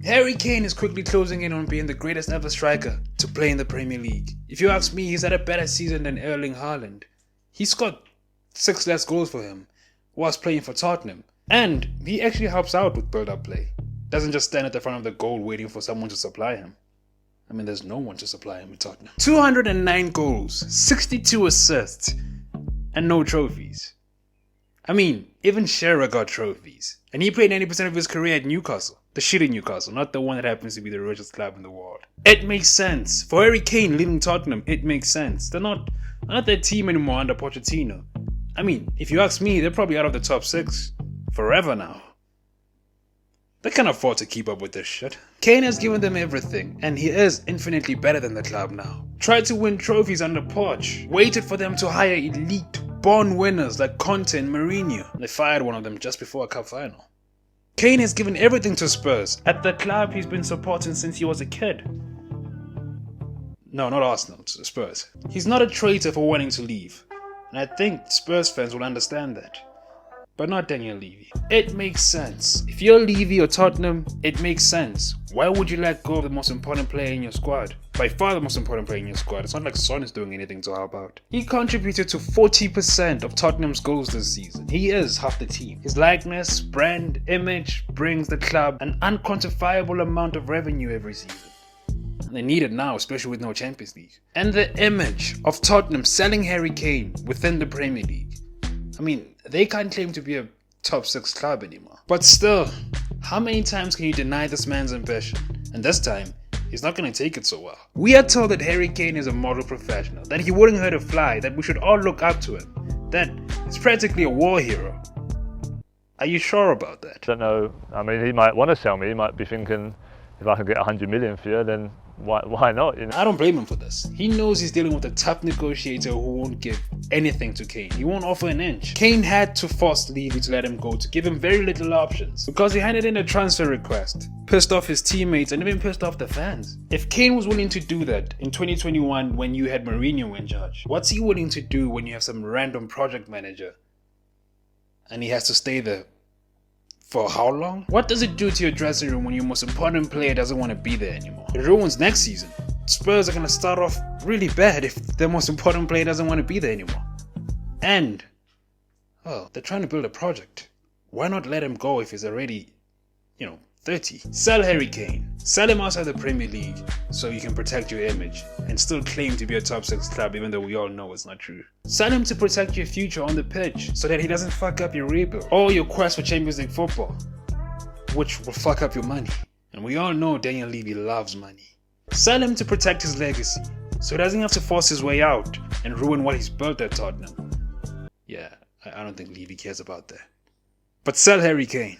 Harry Kane is quickly closing in on being the greatest ever striker to play in the Premier League. If you ask me, he's had a better season than Erling Haaland. He scored 6 less goals for him whilst playing for Tottenham. And he actually helps out with build-up play. Doesn't just stand at the front of the goal waiting for someone to supply him. I mean, there's no one to supply him in Tottenham. 209 goals, 62 assists, and no trophies. I mean, even Shearer got trophies. And he played 90% of his career at Newcastle. The shitty Newcastle, not the one that happens to be the richest club in the world. It makes sense. For Harry Kane leaving Tottenham, it makes sense. They're not that team anymore under Pochettino. I mean, if you ask me, they're probably out of the top 6 forever now. They can't afford to keep up with this shit. Kane has given them everything, and he is infinitely better than the club now. Tried to win trophies under Poch, waited for them to hire elite, born winners like Conte and Mourinho. They fired one of them just before a cup final. Kane has given everything to Spurs, at the club he's been supporting since he was a kid. No, not Arsenal, Spurs. He's not a traitor for wanting to leave, and I think Spurs fans will understand that. But not Daniel Levy. It makes sense. If you're Levy or Tottenham, it makes sense. Why would you let go of the most important player in your squad? By far the most important player in your squad. It's not like Son is doing anything to help out. He contributed to 40% of Tottenham's goals this season. He is half the team. His likeness, brand, image brings the club an unquantifiable amount of revenue every season. And they need it now, especially with no Champions League. And the image of Tottenham selling Harry Kane within the Premier League. I mean, they can't claim to be a top 6 club anymore. But still, how many times can you deny this man's ambition? And this time, he's not going to take it so well. We are told that Harry Kane is a model professional, that he wouldn't hurt a fly, that we should all look up to him, that he's practically a war hero. Are you sure about that? I don't know. I mean, he might want to sell me. He might be thinking, if I can get 100 million for you, then why not? You know? I don't blame him for this. He knows he's dealing with a tough negotiator who won't give anything to Kane. He won't offer an inch. Kane had to force Levy to let him go, to give him very little options, because he handed in a transfer request, pissed off his teammates and even pissed off the fans. If Kane was willing to do that in 2021 when you had Mourinho in charge, what's he willing to do when you have some random project manager and he has to stay there for how long? What does it do to your dressing room when your most important player doesn't want to be there anymore? It ruins next season. Spurs are going to start off really bad if their most important player doesn't want to be there anymore. And, they're trying to build a project. Why not let him go if he's already, 30? Sell Harry Kane. Sell him outside the Premier League so you can protect your image and still claim to be a top 6 club even though we all know it's not true. Sell him to protect your future on the pitch so that he doesn't fuck up your rebuild or your quest for Champions League football, which will fuck up your money. And we all know Daniel Levy loves money. Sell him to protect his legacy so he doesn't have to force his way out and ruin what he's built at Tottenham. Yeah, I don't think Levy cares about that. But sell Harry Kane.